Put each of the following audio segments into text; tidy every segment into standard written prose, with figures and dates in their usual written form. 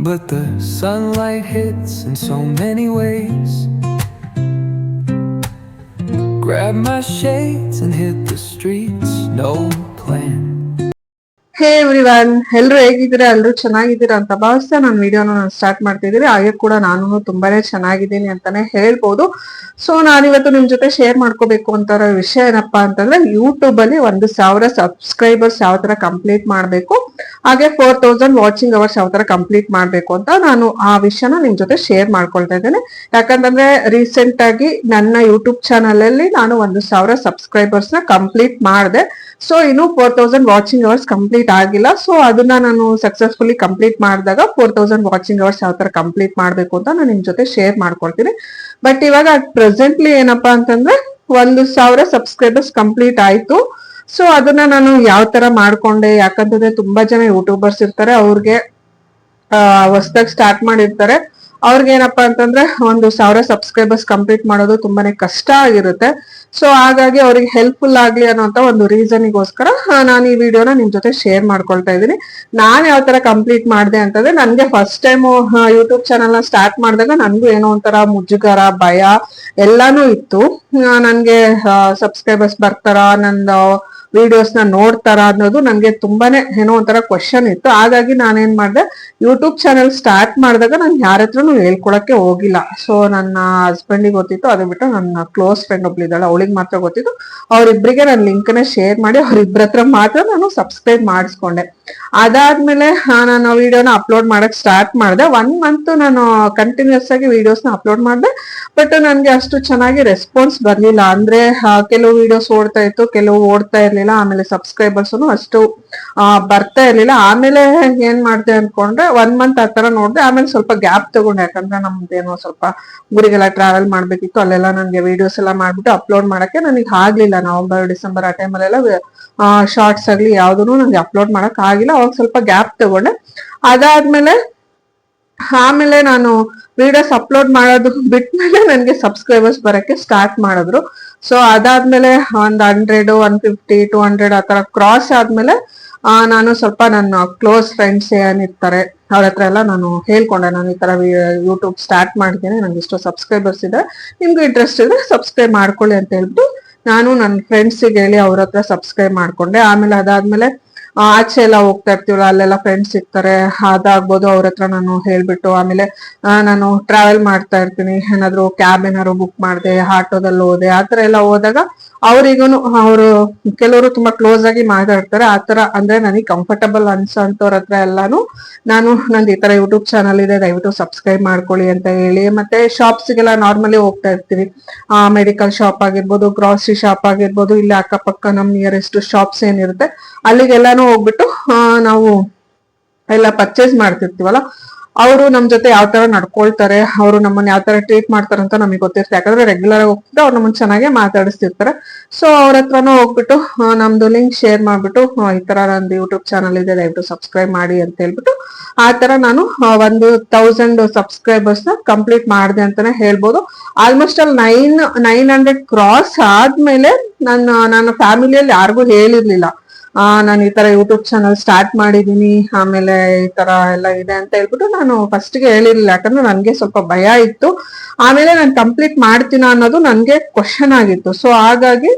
But the sunlight hits in so many ways. Grab my shades and hit the streets, no plan. Hey everyone, ಎಲ್ಲರೂ ಹೇಗಿದ್ದೀರಾ? ಎಲ್ಲರೂ ಚೆನ್ನಾಗಿದ್ದೀರಾ ಅಂತ ಭಾವಿಸ್ತಾ ನಾನು ವಿಡಿಯೋನ ಸ್ಟಾರ್ಟ್ ಮಾಡ್ತಿದ್ದೀನಿ. ಹಾಗೆ ಕೂಡ ನಾನು ತುಂಬಾನೇ ಚೆನ್ನಾಗಿದ್ದೀನಿ ಅಂತಾನೆ ಹೇಳ್ಬೋದು. ಸೊ ನಾನಿವತ್ತು ನಿಮ್ ಜೊತೆ ಶೇರ್ ಮಾಡ್ಕೋಬೇಕು ಅಂತ ವಿಷಯ ಏನಪ್ಪಾ ಅಂತಂದ್ರೆ, ಯೂಟ್ಯೂಬ್ ಅಲ್ಲಿ 1,000 ಸಬ್ಸ್ಕ್ರೈಬರ್ಸ್ ಯಾವ ತರ ಕಂಪ್ಲೀಟ್ ಮಾಡ್ಬೇಕು, ಹಾಗೆ 4,000 ವಾಚಿಂಗ್ ಅವರ್ಸ್ ಯಾವ ತರ ಕಂಪ್ಲೀಟ್ ಮಾಡ್ಬೇಕು ಅಂತ ನಾನು ಆ ವಿಷಯನ ನಿಮ್ ಜೊತೆ ಶೇರ್ ಮಾಡ್ಕೊಳ್ತಾ ಇದ್ದೇನೆ. ಯಾಕಂತಂದ್ರೆ ರೀಸೆಂಟ್ ಆಗಿ ನನ್ನ ಯೂಟ್ಯೂಬ್ ಚಾನಲ್ ಅಲ್ಲಿ ನಾನು 1,000 ಸಬ್ಸ್ಕ್ರೈಬರ್ಸ್ ನ ಕಂಪ್ಲೀಟ್ ಮಾಡಿದೆ. ಸೊ ಇನ್ನು 4,000 ವಾಚಿಂಗ್ ಅವರ್ಸ್ ಕಂಪ್ಲೀಟ್ ಆಗಿಲ್ಲ. ಸೊ ಅದನ್ನ ನಾನು ಸಕ್ಸಸ್ಫುಲಿ ಕಂಪ್ಲೀಟ್ ಮಾಡಿದಾಗ 4,000 ವಾಚಿಂಗ್ ಅವರ್ಸ್ ಯಾವ ತರ ಕಂಪ್ಲೀಟ್ ಮಾಡ್ಬೇಕು ಅಂತ ನಾನು ನಿಮ್ ಜೊತೆ ಶೇರ್ ಮಾಡ್ಕೊಳ್ತೀನಿ. ಬಟ್ ಇವಾಗ ಪ್ರೆಸೆಂಟ್ಲಿ ಏನಪ್ಪಾ ಅಂತಂದ್ರೆ 1,000 ಸಬ್ಸ್ಕ್ರೈಬರ್ಸ್ ಕಂಪ್ಲೀಟ್ ಆಯ್ತು. ಸೊ ಅದನ್ನ ನಾನು ಯಾವ ತರ ಮಾಡ್ಕೊಂಡೆ, ಯಾಕಂತಂದ್ರೆ ತುಂಬಾ ಜನ ಯೂಟ್ಯೂಬರ್ಸ್ ಇರ್ತಾರೆ, ಅವ್ರಿಗೆ ಹೊಸದಾಗಿ ಸ್ಟಾರ್ಟ್ ಮಾಡಿರ್ತಾರೆ. ಅವ್ರಿಗೆ ಏನಪ್ಪಾ ಅಂತಂದ್ರೆ 1,000 ಸಬ್ಸ್ಕ್ರೈಬರ್ಸ್ ಕಂಪ್ಲೀಟ್ ಮಾಡೋದು ತುಂಬಾನೇ ಕಷ್ಟ ಆಗಿರುತ್ತೆ. ಸೊ ಹಾಗಾಗಿ ಅವ್ರಿಗೆ ಹೆಲ್ಪ್ಫುಲ್ ಆಗ್ಲಿ ಅನ್ನೋಂತ ಒಂದು ರೀಸನ್ಗೋಸ್ಕರ ನಾನು ಈ ವಿಡಿಯೋನ ನಿಮ್ ಜೊತೆ ಶೇರ್ ಮಾಡ್ಕೊಳ್ತಾ ಇದ್ದೀನಿ. ನಾನ್ ಯಾವ ತರ ಕಂಪ್ಲೀಟ್ ಮಾಡಿದೆ ಅಂತಂದ್ರೆ, ನನ್ಗೆ ಫಸ್ಟ್ ಟೈಮ್ ಯೂಟ್ಯೂಬ್ ಚಾನಲ್ ನ ಸ್ಟಾರ್ಟ್ ಮಾಡಿದಾಗ ನನ್ಗೂ ಏನೋ ಒಂಥರ ಮುಜುಗರ, ಭಯ ಎಲ್ಲಾನು ಇತ್ತು. ನನ್ಗೆ ಸಬ್ಸ್ಕ್ರೈಬರ್ಸ್ ಬರ್ತಾರ, ನಂದು ವಿಡಿಯೋಸ್ ನ ನೋಡ್ತಾರ ಅನ್ನೋದು ನನ್ಗೆ ತುಂಬಾನೇ ಏನೋ ಒಂಥರ ಕ್ವಶನ್ ಇತ್ತು. ಹಾಗಾಗಿ ನಾನೇನ್ ಮಾಡಿದೆ, ಯೂಟ್ಯೂಬ್ ಚಾನಲ್ ಸ್ಟಾರ್ಟ್ ಮಾಡಿದಾಗ ನಾನು ಯಾರ ಹತ್ರನು ಹೇಳ್ಕೊಳಕ್ಕೆ ಹೋಗಿಲ್ಲ. ಸೊ ನನ್ನ ಹಸ್ಬೆಂಡಿಗೆ ಗೊತ್ತಿತ್ತು, ಅದು ಬಿಟ್ಟು ನನ್ನ ಕ್ಲೋಸ್ ಫ್ರೆಂಡ್ ಒಬ್ಳಿದ್ದಾಳೆ, ಅವಳಿಗೆ ಮಾತ್ರ ಗೊತ್ತಿತ್ತು. ಅವ್ರಿಬ್ರಿಗೆ ನಾನು ಲಿಂಕ್ ನ ಶೇರ್ ಮಾಡಿ ಅವ್ರಿಬ್ರ ಹತ್ರ ಮಾತ್ರ ನಾನು ಸಬ್ಸ್ಕ್ರೈಬ್ ಮಾಡಿಸ್ಕೊಂಡೆ. ಅದಾದ್ಮೇಲೆ ನಾನು ವಿಡಿಯೋನ ಅಪ್ಲೋಡ್ ಮಾಡಕ್ ಸ್ಟಾರ್ಟ್ ಮಾಡಿದೆ. 1 ಮಂತ್ ನಾನು ಕಂಟಿನ್ಯೂಸ್ ಆಗಿ ವಿಡಿಯೋಸ್ ನ ಅಪ್ಲೋಡ್ ಮಾಡಿದೆ. ಬಟ್ ನನ್ಗೆ ಅಷ್ಟು ಚೆನ್ನಾಗಿ ರೆಸ್ಪಾನ್ಸ್ ಬರ್ಲಿಲ್ಲ. ಅಂದ್ರೆ ಕೆಲವು ವಿಡಿಯೋಸ್ ಓಡ್ತಾ ಇತ್ತು, ಕೆಲವು ಓಡ್ತಾ ಇರ್ಲಿಲ್ಲ. ಆಮೇಲೆ ಸಬ್ಸ್ಕ್ರೈಬರ್ಸ್ ಅಷ್ಟು ಬರ್ತಾ ಇರ್ಲಿಲ್ಲ. ಆಮೇಲೆ ಏನ್ ಮಾಡ್ದೆ ಅನ್ಕೊಂಡ್ರೆ, 1 ಮಂತ್ ಆ ತರ ನೋಡ್ದೆ. ಆಮೇಲೆ ಸ್ವಲ್ಪ ಗ್ಯಾಪ್ ತಗೊಂಡೆ, ಯಾಕಂದ್ರೆ ನಮ್ದೇನೋ ಸ್ವಲ್ಪ ಊರಿಗೆಲ್ಲ ಟ್ರಾವೆಲ್ ಮಾಡ್ಬೇಕಿತ್ತು. ಅಲ್ಲೆಲ್ಲ ನನ್ಗೆ ವಿಡಿಯೋಸ್ ಎಲ್ಲ ಮಾಡ್ಬಿಟ್ಟು ಅಪ್ಲೋಡ್ ಮಾಡಕ್ಕೆ ನನಗೆ ಆಗ್ಲಿಲ್ಲ. ನವೆಂಬರ್, ಡಿಸೆಂಬರ್ ಆ ಟೈಮಲ್ಲೆಲ್ಲ ಶಾರ್ಟ್ಸ್ ಆಗ್ಲಿ ಯಾವ್ದು ನಂಗೆ ಅಪ್ಲೋಡ್ ಮಾಡಕ್ ಆಗಿಲ್ಲ. ಅವಾಗ ಸ್ವಲ್ಪ ಗ್ಯಾಪ್ ತಗೊಂಡೆ. ಅದಾದ್ಮೇಲೆ ಆಮೇಲೆ ನಾನು ವಿಡಿಯೋಸ್ ಅಪ್ಲೋಡ್ ಮಾಡೋದು ಬಿಟ್ಮೇಲೆ ನನ್ಗೆ ಸಬ್ಸ್ಕ್ರೈಬರ್ಸ್ ಬರಕ್ಕೆ ಸ್ಟಾರ್ಟ್ ಮಾಡಿದ್ರು. ಸೊ ಅದಾದ್ಮೇಲೆ 100, 150, 200 ಆ ತರ ಕ್ರಾಸ್ ಆದ್ಮೇಲೆ ನಾನು ಸ್ವಲ್ಪ ನನ್ನ ಕ್ಲೋಸ್ ಫ್ರೆಂಡ್ಸ್ ಏನಿರ್ತಾರೆ ಅವ್ರ ಹತ್ರ ಎಲ್ಲ ನಾನು ಹೇಳ್ಕೊಂಡೆ, ನಾನು ಈ ತರ ಯೂಟ್ಯೂಬ್ ಸ್ಟಾರ್ಟ್ ಮಾಡ್ತೀನಿ, ನಂಗೆ ಇಷ್ಟು ಸಬ್ಸ್ಕ್ರೈಬರ್ಸ್ ಇದೆ, ನಿಮ್ಗೂ ಇಂಟ್ರೆಸ್ಟ್ ಇದೆ ಸಬ್ಸ್ಕ್ರೈಬ್ ಮಾಡ್ಕೊಳ್ಳಿ ಅಂತ ಹೇಳ್ಬಿಟ್ಟು ನಾನು ನನ್ನ ಫ್ರೆಂಡ್ಸಿಗೆ ಹೇಳಿ ಅವ್ರ ಹತ್ರ ಸಬ್ಸ್ಕ್ರೈಬ್ ಮಾಡ್ಕೊಂಡೆ. ಆಮೇಲೆ ಅದಾದ್ಮೇಲೆ ಆಚೆ ಎಲ್ಲ ಹೋಗ್ತಾ ಇರ್ತೀವಲ್ಲ, ಅಲ್ಲೆಲ್ಲ ಫ್ರೆಂಡ್ಸ್ ಸಿಗ್ತಾರೆ, ಅದಾಗ್ಬೋದು, ಅವ್ರ ಹತ್ರ ನಾನು ಹೇಳ್ಬಿಟ್ಟು. ಆಮೇಲೆ ನಾನು ಟ್ರಾವೆಲ್ ಮಾಡ್ತಾ ಇರ್ತೀನಿ, ಏನಾದ್ರು ಕ್ಯಾಬ್ ಏನಾದ್ರು ಬುಕ್ ಮಾಡಿದೆ, ಆಟೋದಲ್ಲಿ ಹೋದೆ, ಆತರ ಎಲ್ಲ ಹೋದಾಗ ಅವ್ರಿಗೂನು ಅವರು ಕೆಲವರು ತುಂಬಾ ಕ್ಲೋಸ್ ಆಗಿ ಮಾತಾಡ್ತಾರೆ. ಆತರ ಅಂದ್ರೆ ನನಗೆ ಕಂಫರ್ಟಬಲ್ ಅನ್ಸೋಂತವ್ರ ಹತ್ರ ಎಲ್ಲಾನು ನಾನು ನಂದು ಈ ತರ ಯೂಟ್ಯೂಬ್ ಚಾನಲ್ ಇದೆ, ದಯವಿಟ್ಟು ಸಬ್ಸ್ಕ್ರೈಬ್ ಮಾಡ್ಕೊಳ್ಳಿ ಅಂತ ಹೇಳಿ. ಮತ್ತೆ ಶಾಪ್ಸ್ಗೆಲ್ಲ ನಾರ್ಮಲಿ ಹೋಗ್ತಾ ಇರ್ತೀವಿ, ಮೆಡಿಕಲ್ ಶಾಪ್ ಆಗಿರ್ಬೋದು, ಗ್ರಾಸರಿ ಶಾಪ್ ಆಗಿರ್ಬೋದು, ಇಲ್ಲಿ ಅಕ್ಕಪಕ್ಕ ನಮ್ ನಿಯರೆಸ್ಟ್ ಶಾಪ್ಸ್ ಏನಿರುತ್ತೆ ಅಲ್ಲಿಗೆಲ್ಲಾನು ಹೋಗ್ಬಿಟ್ಟು ನಾವು ಎಲ್ಲ ಪರ್ಚೇಸ್ ಮಾಡ್ತಿರ್ತೀವಲ್ಲ, ಅವರು ನಮ್ ಜೊತೆ ಯಾವ ತರ ನಡ್ಕೊಳ್ತಾರೆ, ಅವರು ನಮ್ಮನ್ನ ಯಾವ ತರ ಟ್ರೀಟ್ ಮಾಡ್ತಾರೆ ಅಂತ ನಮಗೆ ಗೊತ್ತಿರುತ್ತೆ. ಯಾಕಂದ್ರೆ ರೆಗ್ಯುಲರ್ ಆಗಿ ಹೋಗ್ತಿದ್ರೆ ಅವ್ರು ನಮ್ಮನ್ನ ಚೆನ್ನಾಗಿ ಮಾತಾಡಿಸ್ತಿರ್ತಾರೆ. ಸೊ ಅವ್ರ ಹತ್ರನೂ ಹೋಗ್ಬಿಟ್ಟು ನಮ್ದು ಲಿಂಕ್ ಶೇರ್ ಮಾಡ್ಬಿಟ್ಟು, ಈ ತರ ನಂದು ಯೂಟ್ಯೂಬ್ ಚಾನಲ್ ಇದೆ, ದಯವಿಟ್ಟು ಸಬ್ಸ್ಕ್ರೈಬ್ ಮಾಡಿ ಅಂತ ಹೇಳ್ಬಿಟ್ಟು ಆ ತರ ನಾನು 1,000 ಸಬ್ಸ್ಕ್ರೈಬರ್ಸ್ ನ ಕಂಪ್ಲೀಟ್ ಮಾಡಿದೆ ಅಂತಾನೆ ಹೇಳ್ಬೋದು. ಆಲ್ಮೋಸ್ಟ್ ಅಲ್ಲಿ 900 ಕ್ರಾಸ್ ಆದ್ಮೇಲೆ ನನ್ನ ಫ್ಯಾಮಿಲಿಯಲ್ಲಿ ಯಾರಿಗೂ ಹೇಳಿರ್ಲಿಲ್ಲ ನಾನು ಈ ತರ ಯೂಟ್ಯೂಬ್ ಚಾನಲ್ ಸ್ಟಾರ್ಟ್ ಮಾಡಿದೀನಿ, ಆಮೇಲೆ ಈ ತರ ಎಲ್ಲ ಇದೆ ಅಂತ ಹೇಳ್ಬಿಟ್ಟು ನಾನು ಫಸ್ಟ್ ಗೆ ಹೇಳಿರ್ಲಿಲ್ಲ. ಯಾಕಂದ್ರೆ ನನ್ಗೆ ಸ್ವಲ್ಪ ಭಯ ಇತ್ತು. ಆಮೇಲೆ ನಾನು ಕಂಪ್ಲೀಟ್ ಮಾಡ್ತೀನ ಅನ್ನೋದು ನನ್ಗೆ ಕ್ವಶನ್ ಆಗಿತ್ತು. ಸೊ ಹಾಗಾಗಿ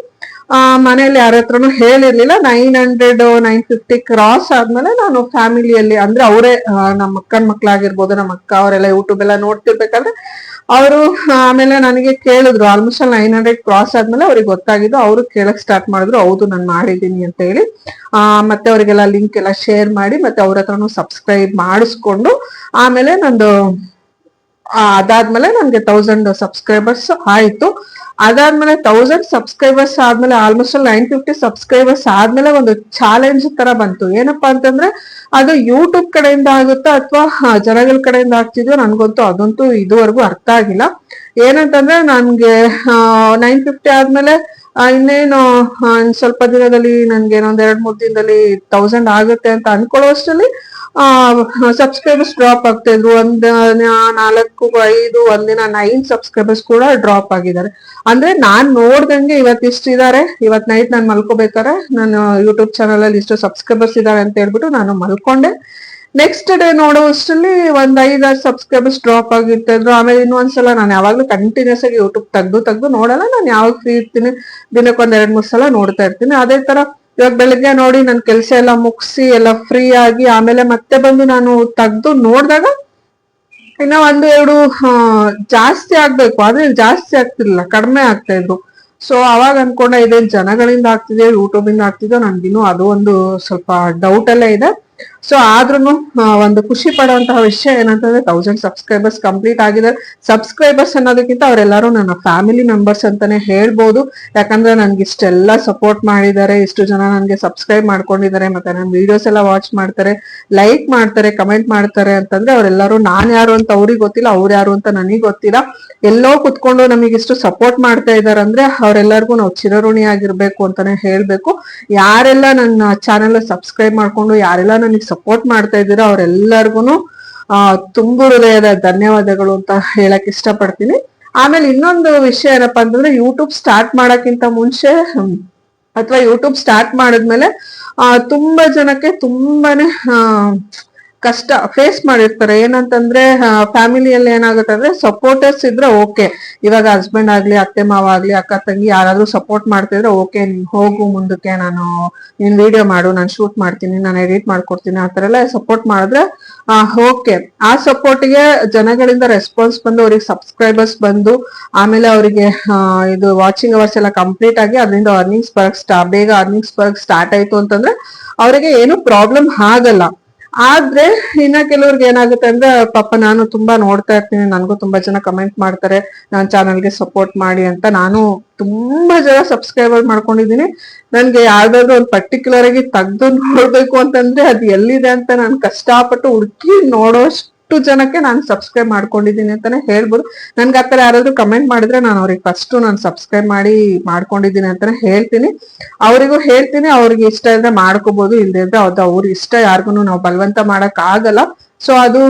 ಮನೇಲಿ ಯಾರ ಹತ್ರನು ಹೇಳಿರ್ಲಿಲ್ಲ. 900, 950 ಕ್ರಾಸ್ ಆದ್ಮೇಲೆ ನಾನು ಫ್ಯಾಮಿಲಿಯಲ್ಲಿ, ಅಂದ್ರೆ ಅವರೇ ನಮ್ಮ ಅಕ್ಕನ ಮಕ್ಳಾಗಿರ್ಬೋದು, ನಮ್ಮ ಅಕ್ಕ ಅವರೆಲ್ಲ ಯೂಟ್ಯೂಬ್ ಎಲ್ಲ ನೋಡ್ತಿರ್ಬೇಕಾದ್ರೆ ಅವರು ಆಮೇಲೆ ನನಗೆ ಕೇಳಿದ್ರು. ಆಲ್ಮೋಸ್ಟ್ 900 ಕ್ರಾಸ್ ಆದ್ಮೇಲೆ ಅವ್ರಿಗೆ ಗೊತ್ತಾಗಿದ್ದು, ಅವರು ಕೇಳಕ್ ಸ್ಟಾರ್ಟ್ ಮಾಡಿದ್ರು, ಹೌದು ನಾನು ಮಾಡಿದೀನಿ ಅಂತ ಹೇಳಿ. ಮತ್ತೆ ಅವರಿಗೆಲ್ಲ ಲಿಂಕ್ ಎಲ್ಲ ಶೇರ್ ಮಾಡಿ, ಮತ್ತೆ ಅವ್ರ ಹತ್ರನು ಸಬ್ಸ್ಕ್ರೈಬ್ ಮಾಡಿಸ್ಕೊಂಡು ಆಮೇಲೆ ನಂದು ಅದಾದ್ಮೇಲೆ ನನ್ಗೆ 1,000 ಸಬ್ಸ್ಕ್ರೈಬರ್ಸ್ ಆಯ್ತು. ಅದಾದ್ಮೇಲೆ 1,000 ಸಬ್ಸ್ಕ್ರೈಬರ್ಸ್ ಆದ್ಮೇಲೆ ಆಲ್ಮೋಸ್ಟ್ 950 ಸಬ್ಸ್ಕ್ರೈಬರ್ಸ್ ಆದ್ಮೇಲೆ ಒಂದು ಚಾಲೆಂಜ್ ತರ ಬಂತು. ಏನಪ್ಪಾ ಅಂತಂದ್ರೆ, ಅದು ಯೂಟ್ಯೂಬ್ ಕಡೆಯಿಂದ ಆಗುತ್ತಾ ಅಥವಾ ಜನಗಳ ಕಡೆಯಿಂದ ಆಗ್ತಿದ್ಯೋ ನನ್ಗಂತೂ ಅದಂತೂ ಇದುವರೆಗೂ ಅರ್ಥ ಆಗಿಲ್ಲ. ಏನಂತಂದ್ರೆ ನನ್ಗೆ 950 ಆದ್ಮೇಲೆ ಇನ್ನೇನು ಸ್ವಲ್ಪ ದಿನದಲ್ಲಿ ನನ್ಗೆ ಇನ್ನೊಂದ್ 2-3 ದಿನದಲ್ಲಿ 1,000 ಆಗುತ್ತೆ ಅಂತ ಅನ್ಕೊಳ್ಳೋಷ್ಟರಲ್ಲಿ ಸಬ್ಸ್ಕ್ರೈಬರ್ಸ್ ಡ್ರಾಪ್ ಆಗ್ತಾ ಇದ್ರು. ಒಂದಿನ 4, 5, ಒಂದಿನ 9 ಸಬ್ಸ್ಕ್ರೈಬರ್ಸ್ ಕೂಡ ಡ್ರಾಪ್ ಆಗಿದ್ದಾರೆ. ಅಂದ್ರೆ ನಾನ್ ನೋಡ್ದಂಗೆ ಇಷ್ಟಿದ್ದಾರೆ, ಇವತ್ ನೈಟ್ ನಾನು ಮಲ್ಕೋಬೇಕಾರೆ ನಾನು ಯೂಟ್ಯೂಬ್ ಚಾನಲ್ ಅಲ್ಲಿ ಇಷ್ಟು ಸಬ್ಸ್ಕ್ರೈಬರ್ಸ್ ಇದಾರೆ ಅಂತ ಹೇಳ್ಬಿಟ್ಟು ನಾನು ಮಲ್ಕೊಂಡೆ. ನೆಕ್ಸ್ಟ್ ಡೇ ನೋಡುವಷ್ಟರಲ್ಲಿ ಒಂದ್ 5-6 ಸಬ್ಸ್ಕ್ರೈಬರ್ಸ್ ಡ್ರಾಪ್ ಆಗಿರ್ತಾ ಇದ್ರು. ಆಮೇಲೆ ಇನ್ನೊಂದ್ಸಲ ನಾನು ಯಾವಾಗ್ಲೂ ಕಂಟಿನ್ಯೂಸ್ ಆಗಿ ಯೂಟ್ಯೂಬ್ ತೆಗ್ದು ನೋಡಲ್ಲ, ನಾನು ಯಾವಾಗ ಫ್ರೀ ಇರ್ತೀನಿ ದಿನಕ್ಕೆ 1-2-3 ಸಲ ನೋಡ್ತಾ ಇರ್ತೀನಿ. ಅದೇ ತರ ಇವಾಗ ಬೆಳಿಗ್ಗೆ ನೋಡಿ ನನ್ ಕೆಲ್ಸ ಎಲ್ಲ ಮುಗಿಸಿ ಎಲ್ಲ ಫ್ರೀ ಆಗಿ ಆಮೇಲೆ ಮತ್ತೆ ಬಂದು ನಾನು ತೆಗ್ದು ನೋಡ್ದಾಗ ಇನ್ನ 1-2 ಜಾಸ್ತಿ ಆಗ್ಬೇಕು, ಆದ್ರೆ ಜಾಸ್ತಿ ಆಗ್ತಿರ್ಲಿಲ್ಲ, ಕಡಿಮೆ ಆಗ್ತಾ ಇದ್ರು. ಸೊ ಅವಾಗ ಅನ್ಕೊಂಡೆ ಇದೇನ್ ಜನಗಳಿಂದ ಆಗ್ತಿದೆ ಯೂಟ್ಯೂಬ್ ಇಂದ ಆಗ್ತಿದೆ, ನನ್ಗಿನ್ನು ಅದು ಒಂದು ಸ್ವಲ್ಪ ಡೌಟ್ ಅಲ್ಲೇ ಇದೆ. ಸೊ ಆದ್ರೂ ಒಂದು ಖುಷಿ ಪಡುವಂತಹ ವಿಷಯ ಏನಂತಂದ್ರೆ 1000 ಸಬ್ಸ್ಕ್ರೈಬರ್ಸ್ ಕಂಪ್ಲೀಟ್ ಆಗಿದ್ದಾರೆ. ಸಬ್ಸ್ಕ್ರೈಬರ್ಸ್ ಅನ್ನೋದಕ್ಕಿಂತ ಅವರೆಲ್ಲರೂ ನನ್ನ ಫ್ಯಾಮಿಲಿ ಮೆಂಬರ್ಸ್ ಅಂತಾನೆ ಹೇಳ್ಬೋದು. ಯಾಕಂದ್ರೆ ನನ್ಗೆ ಇಷ್ಟೆಲ್ಲ ಸಪೋರ್ಟ್ ಮಾಡಿದ್ದಾರೆ, ಇಷ್ಟು ಜನ ನನ್ಗೆ ಸಬ್ಸ್ಕ್ರೈಬ್ ಮಾಡ್ಕೊಂಡಿದ್ದಾರೆ, ಮತ್ತೆ ನನ್ನ ವಿಡಿಯೋಸ್ ಎಲ್ಲ ವಾಚ್ ಮಾಡ್ತಾರೆ, ಲೈಕ್ ಮಾಡ್ತಾರೆ, ಕಮೆಂಟ್ ಮಾಡ್ತಾರೆ ಅಂತಂದ್ರೆ ಅವರೆಲ್ಲರೂ ನಾನ್ ಯಾರು ಅಂತ ಅವ್ರಿಗೆ ಗೊತ್ತಿಲ್ಲ, ಅವ್ರು ಯಾರು ಅಂತ ನನಗೆ ಗೊತ್ತಿಲ್ಲ. ಎಲ್ಲೋ ಕುತ್ಕೊಂಡು ನಮಗಿಷ್ಟು ಸಪೋರ್ಟ್ ಮಾಡ್ತಾ ಇದಾರೆ ಅಂದ್ರೆ ಅವರೆಲ್ಲರಿಗೂ ನಾವು ಚಿರಋಣಿಯಾಗಿರ್ಬೇಕು ಅಂತಾನೆ ಹೇಳ್ಬೇಕು. ಯಾರೆಲ್ಲ ನನ್ನ ಚಾನೆಲ್ ಸಬ್ಸ್ಕ್ರೈಬ್ ಮಾಡ್ಕೊಂಡು ಯಾರೆಲ್ಲ ನನಗೆ ಸಪೋರ್ಟ್ ಮಾಡ್ತಾ ಇದ್ದೀರಾ ಅವರೆಲ್ಲರಿಗೂ ತುಂಬು ಹೃದಯದ ಧನ್ಯವಾದಗಳು ಅಂತ ಹೇಳಕ್ ಇಷ್ಟಪಡ್ತೀನಿ. ಆಮೇಲೆ ಇನ್ನೊಂದು ವಿಷಯ ಏನಪ್ಪಾ ಅಂತಂದ್ರೆ ಯೂಟ್ಯೂಬ್ ಸ್ಟಾರ್ಟ್ ಮಾಡಕ್ಕಿಂತ ಮುಂಚೆ ಅಥವಾ ಯೂಟ್ಯೂಬ್ ಸ್ಟಾರ್ಟ್ ಮಾಡಿದ್ಮೇಲೆ ತುಂಬಾ ಜನಕ್ಕೆ ತುಂಬಾನೇ ಕಷ್ಟ ಫೇಸ್ ಮಾಡಿರ್ತಾರೆ. ಏನಂತಂದ್ರೆ ಫ್ಯಾಮಿಲಿಯಲ್ಲಿ ಏನಾಗುತ್ತೆ ಅಂದ್ರೆ ಸಪೋರ್ಟರ್ಸ್ ಇದ್ರೆ ಓಕೆ, ಇವಾಗ ಹಸ್ಬೆಂಡ್ ಆಗ್ಲಿ, ಅತ್ತೆ ಮಾವ ಆಗ್ಲಿ, ಅಕ್ಕ ತಂಗಿ ಯಾರಾದ್ರೂ ಸಪೋರ್ಟ್ ಮಾಡ್ತಿದ್ರೆ ಓಕೆ, ನೀನ್ ಹೋಗು ಮುಂದಕ್ಕೆ, ನೀನ್ ವಿಡಿಯೋ ಮಾಡು, ನಾನು ಶೂಟ್ ಮಾಡ್ತೀನಿ, ನಾನು ಎಡಿಟ್ ಮಾಡ್ಕೊಡ್ತೀನಿ, ಆ ತರ ಎಲ್ಲ ಸಪೋರ್ಟ್ ಮಾಡಿದ್ರೆ ಓಕೆ. ಆ ಸಪೋರ್ಟ್ಗೆ ಜನಗಳಿಂದ ರೆಸ್ಪಾನ್ಸ್ ಬಂದು ಅವ್ರಿಗೆ ಸಬ್ಸ್ಕ್ರೈಬರ್ಸ್ ಬಂದು ಆಮೇಲೆ ಅವರಿಗೆ ಇದು ವಾಚಿಂಗ್ ಅವರ್ಸ್ ಎಲ್ಲ ಕಂಪ್ಲೀಟ್ ಆಗಿ ಅದರಿಂದ ಅರ್ನಿಂಗ್ಸ್ ಬೇಗ ಅರ್ನಿಂಗ್ಸ್ ಬರಕ್ ಸ್ಟಾರ್ಟ್ ಆಯ್ತು ಅಂತಂದ್ರೆ ಅವರಿಗೆ ಏನು ಪ್ರಾಬ್ಲಮ್ ಆಗಲ್ಲ. ಆದ್ರೆ ಇನ್ನ ಕೆಲವ್ರಿಗೆ ಏನಾಗುತ್ತೆ ಅಂದ್ರೆ ಪಾಪ ನಾನು ತುಂಬಾ ನೋಡ್ತಾ ಇರ್ತೀನಿ, ನನ್ಗೂ ತುಂಬಾ ಜನ ಕಮೆಂಟ್ ಮಾಡ್ತಾರೆ ನಾನ್ ಚಾನಲ್ಗೆ ಸಪೋರ್ಟ್ ಮಾಡಿ ಅಂತ. ನಾನು ತುಂಬಾ ಜನ ಸಬ್ಸ್ಕ್ರೈಬರ್ ಮಾಡ್ಕೊಂಡಿದೀನಿ. ನನ್ಗೆ ಯಾವ್ದಾದ್ರು ಒಂದು ಪರ್ಟಿಕ್ಯುಲರ್ ಆಗಿ ತೆಗ್ದು ನೋಡ್ಬೇಕು ಅಂತಂದ್ರೆ ಅದು ಎಲ್ಲಿದೆ ಅಂತ ನಾನು ಕಷ್ಟಪಟ್ಟು ಹುಡುಕಿ ನೋಡೋಷ್ಟು ಜನಕ್ಕೆ ನಾನು ಸಬ್ಸ್ಕ್ರೈಬ್ ಮಾಡ್ಕೊಂಡಿದೀನಿ ಅಂತಾನೆ ಹೇಳ್ಬೋದು. ನನ್ಗೆ ಆತರ ಯಾರಾದ್ರೂ ಕಮೆಂಟ್ ಮಾಡಿದ್ರೆ ನಾನು ಅವ್ರಿಗೆ ಫಸ್ಟ್ ನಾನು ಸಬ್ಸ್ಕ್ರೈಬ್ ಮಾಡ್ಕೊಂಡಿದ್ದೀನಿ ಅಂತಾನೆ ಹೇಳ್ತೀನಿ. ಅವರಿಗೂ ಹೇಳ್ತೀನಿ, ಅವ್ರಿಗೆ ಇಷ್ಟ ಇದ್ರೆ ಮಾಡ್ಕೋಬಹುದು, ಇಲ್ದೇ ಇದ್ರೆ ಅದು ಅವ್ರ ಇಷ್ಟ, ಯಾರಿಗೂ ನಾವು ಬಲವಂತ ಮಾಡಕ್ ಆಗಲ್ಲ. ಸೊ ಅದು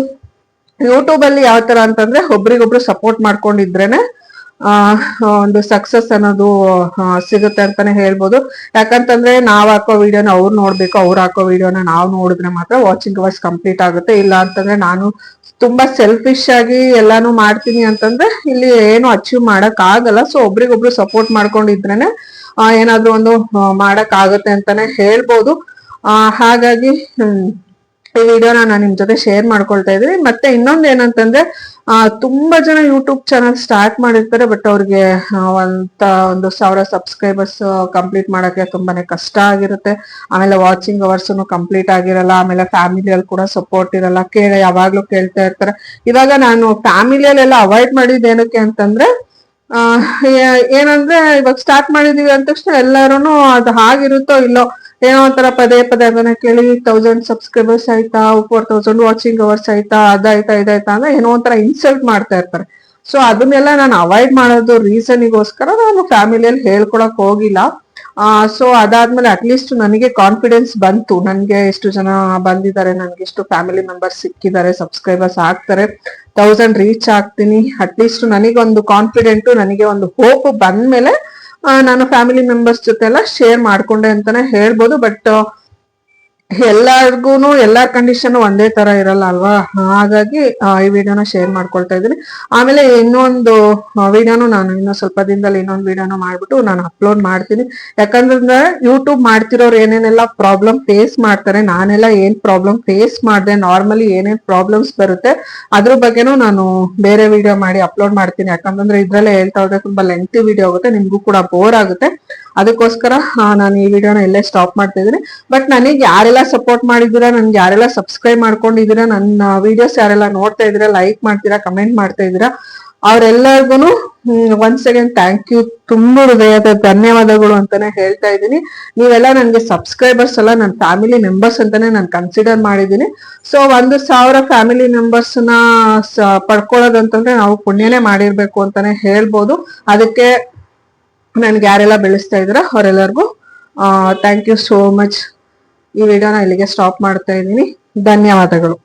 ಯೂಟ್ಯೂಬ್ ಅಲ್ಲಿ ಯಾವ ತರ ಅಂತಂದ್ರೆ ಒಬ್ರಿಗೊಬ್ರು ಸಪೋರ್ಟ್ ಮಾಡ್ಕೊಂಡಿದ್ರೇನೆ ಒಂದು ಸಕ್ಸಸ್ ಅನ್ನೋದು ಸಿಗುತ್ತೆ ಅಂತಾನೆ ಹೇಳ್ಬೋದು. ಯಾಕಂತಂದ್ರೆ ನಾವ್ ಹಾಕೋ ವಿಡಿಯೋನ ಅವ್ರು ನೋಡ್ಬೇಕು, ಅವ್ರು ಹಾಕೋ ವಿಡಿಯೋನ ನಾವ್ ನೋಡಿದ್ರೆ ಮಾತ್ರ ವಾಚಿಂಗ್ ಅವರ್ಸ್ ಕಂಪ್ಲೀಟ್ ಆಗುತ್ತೆ. ಇಲ್ಲ ಅಂತಂದ್ರೆ ನಾನು ತುಂಬಾ ಸೆಲ್ಫಿಶ್ ಆಗಿ ಎಲ್ಲಾನು ಮಾಡ್ತೀನಿ ಅಂತಂದ್ರೆ ಇಲ್ಲಿ ಏನು ಅಚೀವ್ ಮಾಡಕ್ ಆಗಲ್ಲ. ಸೊ ಒಬ್ರಿಗೊಬ್ರು ಸಪೋರ್ಟ್ ಮಾಡ್ಕೊಂಡಿದ್ರೇನೆ ಏನಾದ್ರೂ ಒಂದು ಮಾಡಕ್ ಆಗುತ್ತೆ ಅಂತಾನೆ ಹೇಳ್ಬೋದು. ಹಾಗಾಗಿ ಈ ವಿಡಿಯೋನ ನಾನು ನಿಮ್ ಜೊತೆ ಶೇರ್ ಮಾಡ್ಕೊಳ್ತಾ ಇದ್ದೀನಿ. ಮತ್ತೆ ಇನ್ನೊಂದ್ ಏನಂತಂದ್ರೆ ತುಂಬಾ ಜನ ಯೂಟ್ಯೂಬ್ ಚಾನಲ್ ಸ್ಟಾರ್ಟ್ ಮಾಡಿರ್ತಾರೆ, ಬಟ್ ಅವ್ರಿಗೆ ಒಂದು 1000 ಸಬ್ಸ್ಕ್ರೈಬರ್ಸ್ ಕಂಪ್ಲೀಟ್ ಮಾಡಕ್ಕೆ ತುಂಬಾನೇ ಕಷ್ಟ ಆಗಿರುತ್ತೆ. ಆಮೇಲೆ ವಾಚಿಂಗ್ ಅವರ್ಸ್ ಕಂಪ್ಲೀಟ್ ಆಗಿರಲ್ಲ, ಆಮೇಲೆ ಫ್ಯಾಮಿಲಿಯಲ್ಲಿ ಕೂಡ ಸಪೋರ್ಟ್ ಇರಲ್ಲ, ಯಾವಾಗ್ಲೂ ಕೇಳ್ತಾ ಇರ್ತಾರೆ. ಇವಾಗ ನಾನು ಫ್ಯಾಮಿಲಿಯಲ್ಲೆಲ್ಲ ಅವಾಯ್ಡ್ ಮಾಡಿದ್ ಏನಕ್ಕೆ ಅಂತಂದ್ರೆ ಏನಂದ್ರೆ ಇವಾಗ ಸ್ಟಾರ್ಟ್ ಮಾಡಿದೀವಿ ಅಂದ ತಕ್ಷಣ ಎಲ್ಲಾರು ಅದು ಹಾಗಿರುತ್ತೋ ಇಲ್ಲೋ ಏನೋ ಒಂಥರ ಪದೇ ಅದನ್ನ ಕೇಳಿ 1000 ಸಬ್ಸ್ಕ್ರೈಬರ್ಸ್ ಆಯ್ತಾ, 4000 ವಾಚಿಂಗ್ ಅವರ್ಸ್ ಆಯ್ತಾ, ಅದಾಯ್ತಾ ಇದಾಯ್ತಾ ಅಂದ್ರೆ ಏನೋ ಒಂಥರ ಇನ್ಸಲ್ಟ್ ಮಾಡ್ತಾ ಇರ್ತಾರೆ. ಸೊ ಅದನ್ನೆಲ್ಲ ನಾನು ಅವಾಯ್ಡ್ ಮಾಡೋದು ರೀಸನ್ಗೋಸ್ಕರ ನಾನು ಫ್ಯಾಮಿಲಿಯಲ್ಲಿ ಹೇಳ್ಕೊಳಕ್ ಹೋಗಿಲ್ಲ. ಸೊ ಅದಾದ್ಮೇಲೆ ಅಟ್ಲೀಸ್ಟ್ ನನಗೆ ಕಾನ್ಫಿಡೆನ್ಸ್ ಬಂತು, ನನ್ಗೆ ಎಷ್ಟು ಜನ ಬಂದಿದ್ದಾರೆ, ನನ್ಗೆ ಎಷ್ಟು ಫ್ಯಾಮಿಲಿ ಮೆಂಬರ್ಸ್ ಸಿಕ್ಕಿದ್ದಾರೆ, ಸಬ್ಸ್ಕ್ರೈಬರ್ಸ್ ಆಗ್ತಾರೆ, 1000 ರೀಚ್ ಆಗ್ತೀನಿ, ಅಟ್ಲೀಸ್ಟ್ ನನಗೊಂದು ಕಾನ್ಫಿಡೆಂಟ್, ನನಗೆ ಒಂದು ಹೋಪ್ ಬಂದ್ಮೇಲೆ ನಾನು ಫ್ಯಾಮಿಲಿ ಮೆಂಬರ್ಸ್ ಜೊತೆ ಎಲ್ಲ ಶೇರ್ ಮಾಡ್ಕೊಂಡೆ ಅಂತಾನೆ ಹೇಳ್ಬೋದು. ಬಟ್ ಎಲ್ಲಾರ್ಗೂನು ಎಲ್ಲಾ ಕಂಡೀಷನ್ ಒಂದೇ ತರ ಇರಲ್ಲ ಅಲ್ವಾ, ಹಾಗಾಗಿ ಈ ವಿಡಿಯೋನ ಶೇರ್ ಮಾಡ್ಕೊಳ್ತಾ ಇದ್ದೀನಿ. ಆಮೇಲೆ ಇನ್ನೊಂದು ವಿಡಿಯೋನು ನಾನು ಇನ್ನೂ ಸ್ವಲ್ಪ ದಿನದಲ್ಲಿ ಇನ್ನೊಂದು ವಿಡಿಯೋನ ಮಾಡ್ಬಿಟ್ಟು ನಾನು ಅಪ್ಲೋಡ್ ಮಾಡ್ತೀನಿ. ಯಾಕಂದ್ರೆ ಯೂಟ್ಯೂಬ್ ಮಾಡ್ತಿರೋರು ಏನೇನೆಲ್ಲ ಪ್ರಾಬ್ಲಮ್ ಫೇಸ್ ಮಾಡ್ತಾರೆ, ನಾನೆಲ್ಲ ಏನ್ ಪ್ರಾಬ್ಲಮ್ ಫೇಸ್ ಮಾಡಿದೆ, ನಾರ್ಮಲಿ ಏನೇನ್ ಪ್ರಾಬ್ಲಮ್ಸ್ ಬರುತ್ತೆ ಅದ್ರ ಬಗ್ಗೆನೂ ನಾನು ಬೇರೆ ವಿಡಿಯೋ ಮಾಡಿ ಅಪ್ಲೋಡ್ ಮಾಡ್ತೀನಿ. ಯಾಕಂತಂದ್ರೆ ಇದ್ರಲ್ಲೇ ಹೇಳ್ತಾ ಹೋದ್ರೆ ತುಂಬಾ ಲೆಂತಿ ವಿಡಿಯೋ ಆಗುತ್ತೆ, ನಿಮ್ಗೂ ಕೂಡ ಬೋರ್ ಆಗುತ್ತೆ. ಅದಕ್ಕೋಸ್ಕರ ನಾನು ಈ ವಿಡಿಯೋನ ಇಲ್ಲೇ ಸ್ಟಾಪ್ ಮಾಡ್ತಾ ಇದ್ದೀನಿ. ಬಟ್ ನನಗೆ ಯಾರೆಲ್ಲ ಸಪೋರ್ಟ್ ಮಾಡಿದ್ದೀರಾ, ನನ್ಗೆ ಯಾರೆಲ್ಲ ಸಬ್ಸ್ಕ್ರೈಬ್ ಮಾಡ್ಕೊಂಡಿದ್ದೀರಾ, ನನ್ನ ವಿಡಿಯೋಸ್ ಯಾರೆಲ್ಲ ನೋಡ್ತಾ ಇದ್ದೀರಾ, ಲೈಕ್ ಮಾಡ್ತೀರಾ, ಕಮೆಂಟ್ ಮಾಡ್ತಾ ಇದ್ದೀರಾ, ಅವ್ರೆಲ್ಲರಿಗೂ ಒನ್ಸ್ ಅಗೇನ್ ಥ್ಯಾಂಕ್ ಯು, ತುಂಬಾ ಹೃದಯದ ಧನ್ಯವಾದಗಳು ಅಂತಾನೆ ಹೇಳ್ತಾ ಇದ್ದೀನಿ. ನೀವೆಲ್ಲ ನನ್ಗೆ ಸಬ್ಸ್ಕ್ರೈಬರ್ಸ್ ಅಲ್ಲ, ನನ್ನ ಫ್ಯಾಮಿಲಿ ಮೆಂಬರ್ಸ್ ಅಂತಾನೆ ನಾನು ಕನ್ಸಿಡರ್ ಮಾಡಿದ್ದೀನಿ. ಸೊ 1000 ಫ್ಯಾಮಿಲಿ ಮೆಂಬರ್ಸ್ ನ ಪಡ್ಕೊಳ್ಳೋದಂತಂದ್ರೆ ನಾವು ಪುಣ್ಯನೇ ಮಾಡಿರ್ಬೇಕು ಅಂತಾನೆ ಹೇಳ್ಬೋದು. ಅದಕ್ಕೆ ನನ್ಗೆ ಯಾರೆಲ್ಲ ಬೆಳೆಸ್ತಾ ಇದ್ರ ಅವರೆಲ್ಲರಿಗೂ ಥ್ಯಾಂಕ್ ಯು ಸೋ ಮಚ್. ಈ ವಿಡಿಯೋನ ಇಲ್ಲಿಗೆ ಸ್ಟಾಪ್ ಮಾಡ್ತಾ ಇದ್ದೀನಿ. ಧನ್ಯವಾದಗಳು.